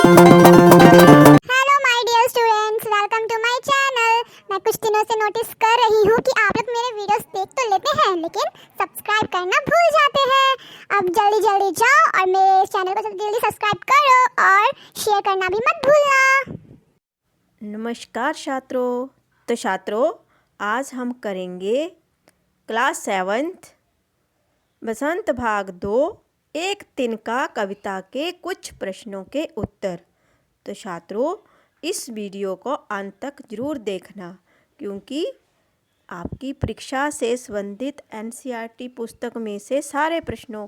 Hello my dear students, welcome to my channel. मैं कुछ दिनों से नोटिस कर रही हूँ कि आप लोग मेरे वीडियोस देख तो लेते हैं लेकिन सब्सक्राइब करना भूल जाते हैं। अब जल्दी जल्दी जाओ और मेरे चैनल को जल्दी जल्दी सब्सक्राइब करो और शेयर करना भी मत भूलना। नमस्कार छात्रों। तो छात्रों, आज हम करेंगे क्लास 7th बसंत भाग 2 एक तिनका कविता के कुछ प्रश्नों के उत्तर। तो छात्रों, इस वीडियो को अंत तक ज़रूर देखना, क्योंकि आपकी परीक्षा से संबंधित एनसीईआरटी पुस्तक में से सारे प्रश्नों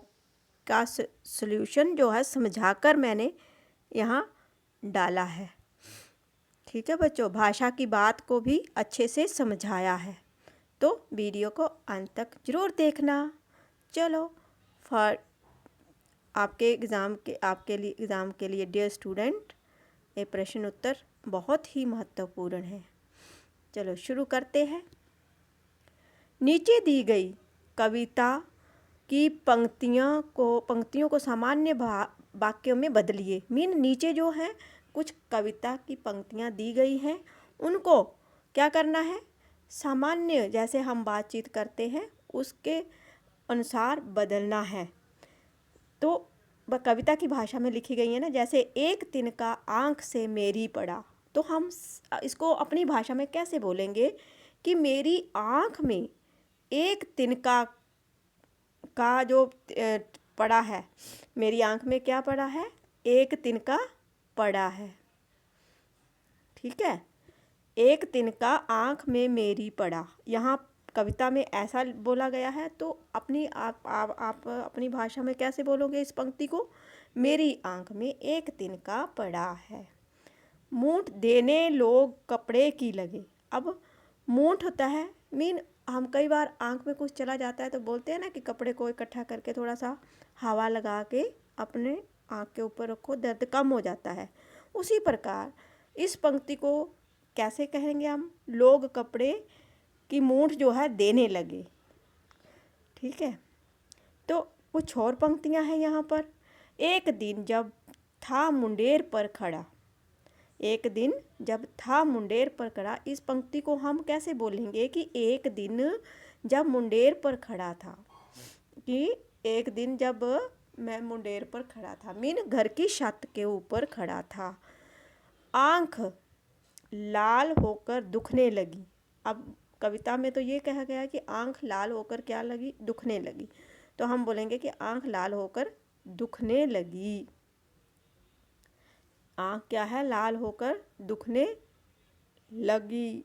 का सॉल्यूशन जो है समझाकर मैंने यहाँ डाला है। ठीक है बच्चों, भाषा की बात को भी अच्छे से समझाया है, तो वीडियो को अंत तक ज़रूर देखना। चलो, फॉर आपके एग्ज़ाम के लिए डियर स्टूडेंट, ये प्रश्न उत्तर बहुत ही महत्वपूर्ण है। चलो शुरू करते हैं। नीचे दी गई कविता की पंक्तियों को सामान्य वाक्यों में बदलिए। नीचे जो है कुछ कविता की पंक्तियाँ दी गई हैं, उनको क्या करना है, सामान्य जैसे हम बातचीत करते हैं उसके अनुसार बदलना है। तो वह कविता की भाषा में लिखी गई है ना, जैसे एक तिनका आँख से मेरी पड़ा, तो हम इसको अपनी भाषा में कैसे बोलेंगे कि मेरी आँख में एक तिनका का जो पड़ा है, मेरी आँख में क्या पड़ा है, एक तिनका पड़ा है। ठीक है, एक तिनका आँख में मेरी पड़ा, यहाँ कविता में ऐसा बोला गया है, तो आप अपनी भाषा में कैसे बोलोगे इस पंक्ति को, मेरी आँख में एक तिनका पड़ा है। मूठ देने लोग कपड़े की लगे। अब मूठ होता है, हम कई बार आँख में कुछ चला जाता है तो बोलते हैं ना कि कपड़े को इकट्ठा करके थोड़ा सा हवा लगा के अपने आँख के ऊपर रखो, दर्द कम हो जाता है। उसी प्रकार इस पंक्ति को कैसे कहेंगे हम, लोग कपड़े की मूठ जो है देने लगे। ठीक है, तो कुछ और पंक्तियां हैं यहाँ पर। एक दिन जब था मुंडेर पर खड़ा, एक दिन जब था मुंडेर पर खड़ा, इस पंक्ति को हम कैसे बोलेंगे कि एक दिन जब मुंडेर पर खड़ा था, कि एक दिन जब मैं मुंडेर पर खड़ा था, घर की छत के ऊपर खड़ा था। आँख लाल होकर दुखने लगी। अब कविता में तो ये कहा गया कि आँख लाल होकर क्या लगी, दुखने लगी, तो हम बोलेंगे कि आँख लाल होकर दुखने लगी। आँख क्या है, लाल होकर दुखने लगी।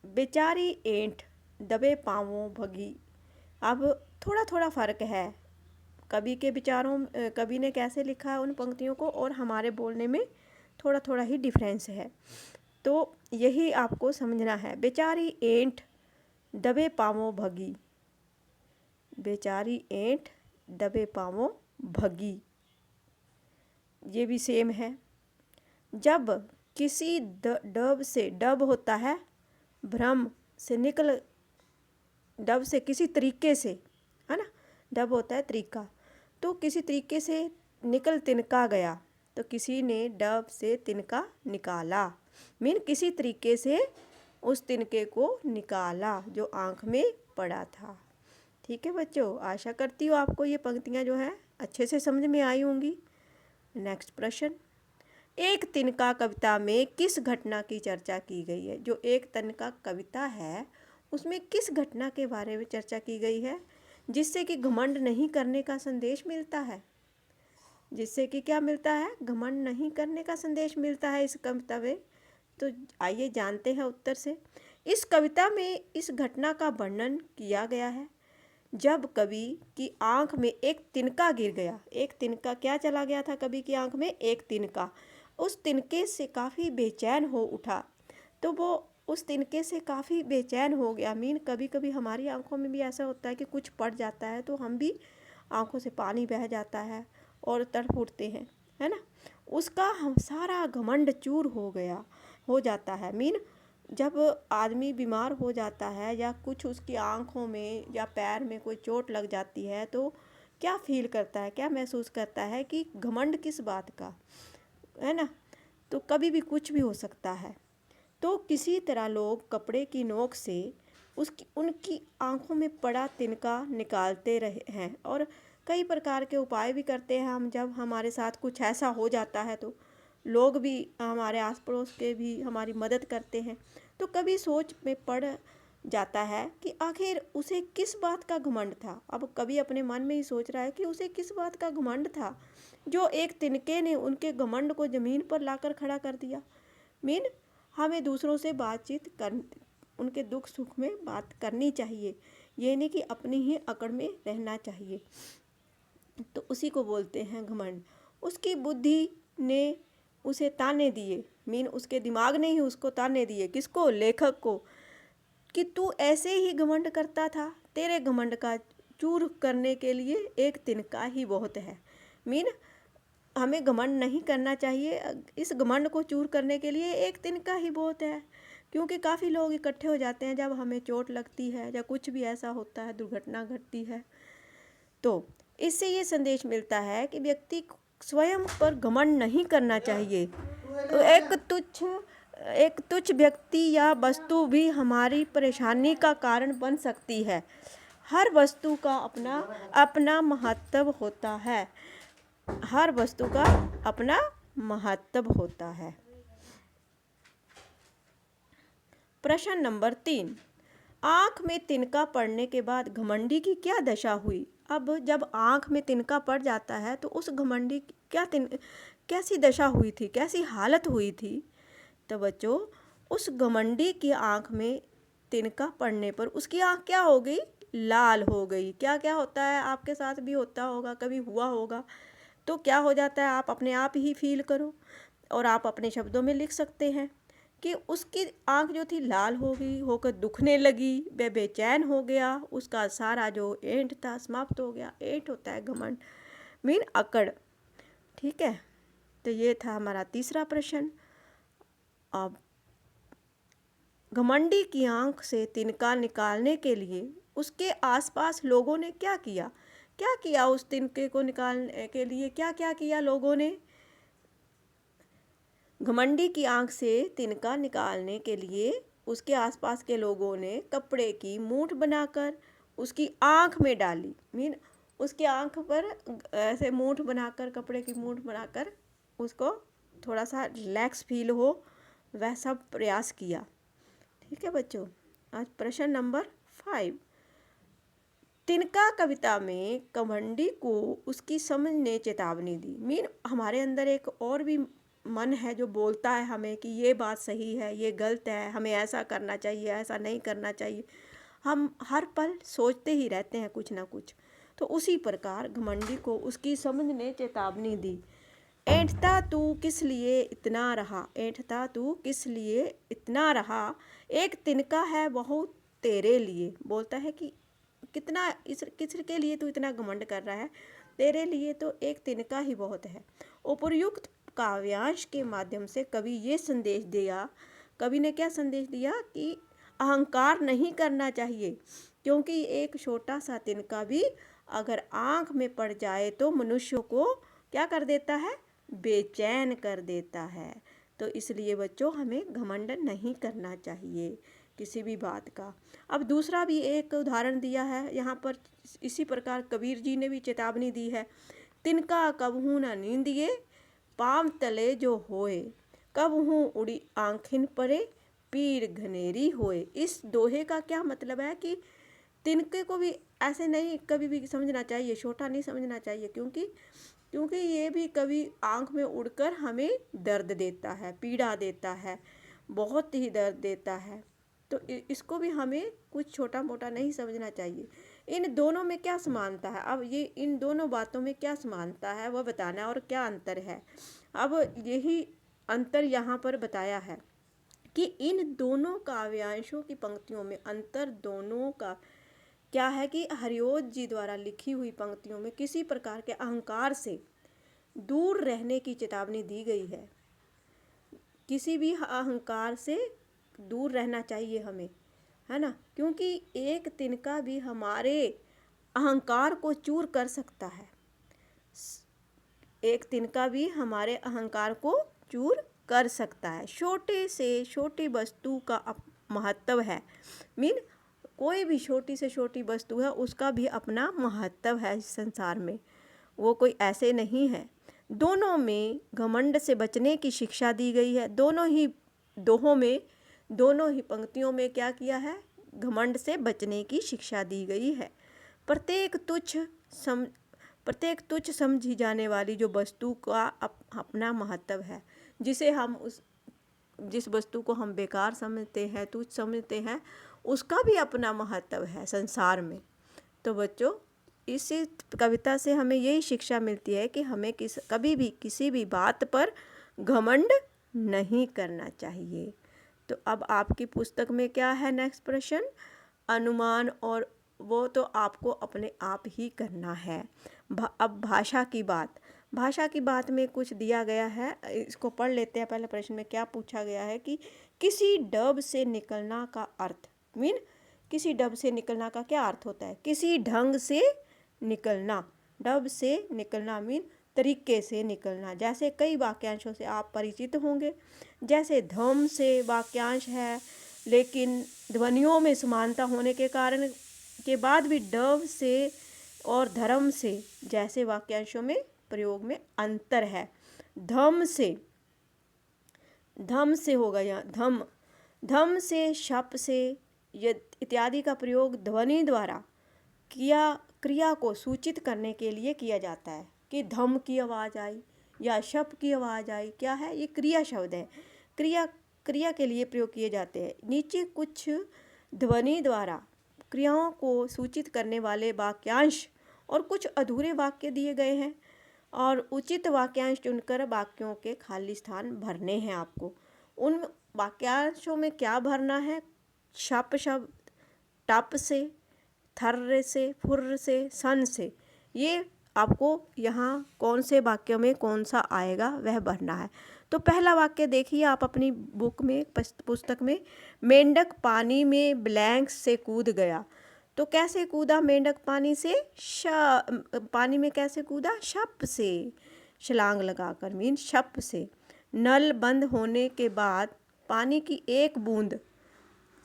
बेचारी ऐंठ दबे पाँवों भगी। अब थोड़ा थोड़ा फ़र्क है कवि के विचारों, कवि ने कैसे लिखा है उन पंक्तियों को, और हमारे बोलने में थोड़ा थोड़ा ही डिफरेंस है, तो यही आपको समझना है। बेचारी ऐंठ दबे पाँवों भगी, बेचारी ऐंठ दबे पाँवों भगी, ये भी सेम है। जब किसी डब से, डब होता है भ्रम से निकल, डब से किसी तरीके से, है ना, डब होता है तरीका, तो किसी तरीके से निकल तिनका गया, तो किसी ने डब से तिनका निकाला, किसी तरीके से उस तिनके को निकाला जो आँख में पड़ा था। ठीक है बच्चों, आशा करती हूँ आपको ये पंक्तियाँ जो हैं अच्छे से समझ में आई होंगी। नेक्स्ट प्रश्न, एक तिनका कविता में किस घटना की चर्चा की गई है। जो एक तिनका कविता है उसमें किस घटना के बारे में चर्चा की गई है, जिससे कि घमंड नहीं करने का संदेश मिलता है, जिससे कि क्या मिलता है, घमंड नहीं करने का संदेश मिलता है इस कविता में। तो आइए जानते हैं उत्तर से। इस कविता में इस घटना का वर्णन किया गया है जब कवि की आंख में एक तिनका गिर गया। एक तिनका क्या चला गया था कवि की आंख में, एक तिनका, उस तिनके से काफ़ी बेचैन हो उठा, तो वो उस तिनके से काफ़ी बेचैन हो गया। कभी कभी हमारी आंखों में भी ऐसा होता है कि कुछ पड़ जाता है तो हम भी आंखों से पानी बह जाता है और तड़प उठते हैं, है ना। उसका हम सारा घमंड चूर हो जाता है। जब आदमी बीमार हो जाता है या कुछ उसकी आँखों में या पैर में कोई चोट लग जाती है, तो क्या फील करता है, क्या महसूस करता है कि घमंड किस बात का, है ना, तो कभी भी कुछ भी हो सकता है। तो किसी तरह लोग कपड़े की नोक से उनकी आंखों में पड़ा तिनका निकालते रहे हैं, और कई प्रकार के उपाय भी करते हैं हम। जब हमारे साथ कुछ ऐसा हो जाता है तो लोग भी, हमारे आस पड़ोस के भी हमारी मदद करते हैं। तो कभी सोच में पड़ जाता है कि आखिर उसे किस बात का घमंड था। अब कभी अपने मन में ही सोच रहा है कि उसे किस बात का घमंड था जो एक तिनके ने उनके घमंड को ज़मीन पर लाकर खड़ा कर दिया। मीन हमें दूसरों से बातचीत कर, उनके दुख सुख में बात करनी चाहिए, ये नहीं कि अपनी ही अकड़ में रहना चाहिए। तो उसी को बोलते हैं घमंड। उसकी बुद्धि ने उसे ताने दिए, मीन उसके दिमाग ने ही उसको ताने दिए। किसको? लेखक को, कि तू ऐसे ही घमंड करता था, तेरे घमंड का चूर करने के लिए एक तिनका ही बहुत है। मीन हमें घमंड नहीं करना चाहिए, इस घमंड को चूर करने के लिए एक तिनका ही बहुत है। क्योंकि काफ़ी लोग इकट्ठे हो जाते हैं जब हमें चोट लगती है या कुछ भी ऐसा होता है, दुर्घटना घटती है। तो इससे ये संदेश मिलता है कि व्यक्ति स्वयं पर घमंड नहीं करना चाहिए। एक तुच्छ व्यक्ति या वस्तु भी हमारी परेशानी का कारण बन सकती है। हर वस्तु का अपना अपना महत्व होता है। हर वस्तु का अपना महत्व होता है। प्रश्न नंबर 3, आँख में तिनका पड़ने के बाद घमंडी की क्या दशा हुई? अब जब आँख में तिनका पड़ जाता है तो उस घमंडी की कैसी दशा हुई थी, कैसी हालत हुई थी? तो बच्चों, उस घमंडी की आँख में तिनका पड़ने पर उसकी आँख क्या हो गई? लाल हो गई। क्या क्या होता है, आपके साथ भी होता होगा, कभी हुआ होगा। तो क्या हो जाता है, आप अपने आप ही फील करो और आप अपने शब्दों में लिख सकते हैं कि उसकी आँख जो थी लाल हो गई, होकर दुखने लगी, वह बेचैन हो गया, उसका सारा जो ऐंठ था समाप्त हो गया। ऐंठ होता है घमंड, मीन अकड़। ठीक है, तो ये था हमारा तीसरा प्रश्न। अब घमंडी की आँख से तिनका निकालने के लिए उसके आसपास लोगों ने क्या किया? क्या किया उस तिनके को निकालने के लिए? क्या क्या किया लोगों ने? घमंडी की आँख से तिनका निकालने के लिए उसके आसपास के लोगों ने कपड़े की मूठ बनाकर उसकी आँख में डाली। मीन उसकी आँख पर ऐसे मूठ बनाकर, कपड़े की मूठ बनाकर उसको थोड़ा सा रिलैक्स फील हो, वैसा प्रयास किया। ठीक है बच्चों, आज प्रश्न नंबर 5। तिनका कविता में घमंडी को उसकी समझ ने चेतावनी दी। मीन हमारे अंदर एक और भी मन है जो बोलता है हमें कि ये बात सही है, ये गलत है, हमें ऐसा करना चाहिए, ऐसा नहीं करना चाहिए। हम हर पल सोचते ही रहते हैं कुछ ना कुछ। तो उसी प्रकार घमंडी को उसकी समझ ने चेतावनी दी। ऐंठता तू किस लिए इतना रहा, ऐंठता तू किस लिए इतना रहा, एक तिनका है बहुत तेरे लिए। बोलता है कि कितना किसके लिए तू इतना घमंड कर रहा है, तेरे लिए तो एक तिनका ही बहुत है। उपर्युक्त काव्यांश के माध्यम से कवि ये संदेश दिया, कवि ने क्या संदेश दिया कि अहंकार नहीं करना चाहिए, क्योंकि एक छोटा सा तिनका भी अगर आँख में पड़ जाए तो मनुष्य को क्या कर देता है? बेचैन कर देता है। तो इसलिए बच्चों, हमें घमंड नहीं करना चाहिए किसी भी बात का। अब दूसरा भी एक उदाहरण दिया है यहाँ पर, इसी प्रकार कबीर जी ने भी चेतावनी दी है। तिनका कबहू न नींदिए, पाम तले जो होए, कबहू उड़ी आँखिन परे, पीर घनेरी होए। इस दोहे का क्या मतलब है कि तिनके को भी ऐसे नहीं कभी भी समझना चाहिए, छोटा नहीं समझना चाहिए, क्योंकि ये भी कभी आँख में उड़कर हमें दर्द देता है, पीड़ा देता है, बहुत ही दर्द देता है। तो इसको भी हमें कुछ छोटा मोटा नहीं समझना चाहिए। इन दोनों में क्या समानता है? अब ये इन दोनों बातों में क्या समानता है वह बताना, और क्या अंतर है। अब यही अंतर यहाँ पर बताया है कि इन दोनों काव्यांशों की पंक्तियों में अंतर दोनों का क्या है कि हरिओत जी द्वारा लिखी हुई पंक्तियों में किसी प्रकार के अहंकार से दूर रहने की चेतावनी दी गई है। किसी भी अहंकार से दूर रहना चाहिए हमें, है ना, क्योंकि एक तिनका भी हमारे अहंकार को चूर कर सकता है। एक तिनका भी हमारे अहंकार को चूर कर सकता है। छोटे से छोटी वस्तु का महत्व है। मीन कोई भी छोटी से छोटी वस्तु है उसका भी अपना महत्व है इस संसार में, वो कोई ऐसे नहीं है। दोनों में घमंड से बचने की शिक्षा दी गई है। दोनों ही पंक्तियों में क्या किया है? घमंड से बचने की शिक्षा दी गई है। प्रत्येक तुच्छ समझी जाने वाली जो वस्तु का अपना महत्व है, जिस वस्तु को हम बेकार समझते हैं, तुच्छ समझते हैं, उसका भी अपना महत्व है संसार में। तो बच्चों, इस कविता से हमें यही शिक्षा मिलती है कि हमें कभी भी किसी भी बात पर घमंड नहीं करना चाहिए। तो अब आपकी पुस्तक में क्या है नेक्स्ट प्रश्न? अनुमान, और वो तो आपको अपने आप ही करना है। अब भाषा की बात में कुछ दिया गया है, इसको पढ़ लेते हैं। पहले प्रश्न में क्या पूछा गया है कि किसी डब से निकलना का अर्थ, मीन किसी डब से निकलना का क्या अर्थ होता है? किसी ढंग से निकलना। डब से निकलना मीन तरीके से निकलना। जैसे कई वाक्यांशों से आप परिचित होंगे, जैसे धम से वाक्यांश है, लेकिन ध्वनियों में समानता होने के कारण के बाद भी डव से और धर्म से जैसे वाक्यांशों में प्रयोग में अंतर है। धम से होगा यहाँ धम से, शप से इत्यादि का प्रयोग ध्वनि द्वारा क्रिया को सूचित करने के लिए किया जाता है कि धम की आवाज़ आई या शप की आवाज़ आई। क्या है? ये क्रिया शब्द है। क्रिया के लिए प्रयोग किए जाते हैं। नीचे कुछ ध्वनि द्वारा क्रियाओं को सूचित करने वाले वाक्यांश और कुछ अधूरे वाक्य दिए गए हैं, और उचित वाक्यांश चुनकर वाक्यों के खाली स्थान भरने हैं आपको। उन वाक्यांशों में क्या भरना है? शप शब्द, टप से, थर्र से, फुर्र से, सन से। ये आपको यहाँ कौन से वाक्यों में कौन सा आएगा वह भरना है। तो पहला वाक्य देखिए आप अपनी बुक में, पुस्तक में। मेंढक पानी में ब्लैंक से कूद गया। तो कैसे कूदा मेंढक पानी से? पानी में कैसे कूदा? शप से, छलांग लगाकर, मीन शप से। नल बंद होने के बाद पानी की एक बूंद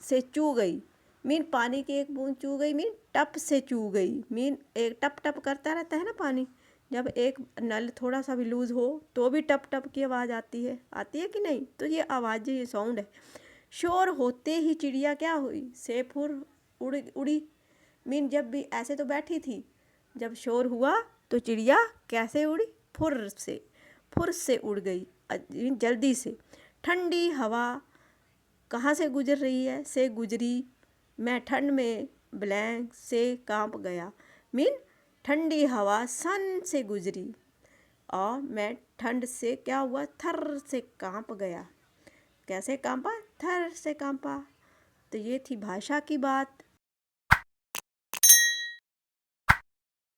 से चू गई, मीन पानी की एक बूंद चू गई, मीन टप से चू गई, मीन एक टप टप करता रहता है ना पानी। जब एक नल थोड़ा सा भी लूज हो तो भी टप टप की आवाज़ आती है कि नहीं? तो ये आवाज़, ये साउंड है। शोर होते ही चिड़िया क्या हुई? से फुर उड़ी, मीन जब भी ऐसे तो बैठी थी, जब शोर हुआ तो चिड़िया कैसे उड़ी? फुर से उड़ गई, जल्दी से। ठंडी हवा कहाँ से गुजर रही है? से गुजरी। मैं ठंड में ब्लैंक से कांप गया, मीन ठंडी हवा सन से गुजरी, और मैं ठंड से क्या हुआ? थर से कांप गया। कैसे कांपा? थर से कांपा। तो ये थी भाषा की बात।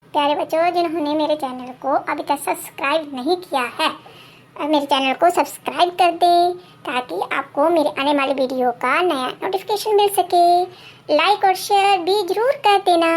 प्यारे बच्चों, जिन्होंने मेरे चैनल को अभी तक सब्सक्राइब नहीं किया है, मेरे चैनल को सब्सक्राइब कर दें ताकि आपको मेरे आने वाली वीडियो का नया नोटिफिकेशन मिल सके। लाइक और शेयर भी जरूर कर देना।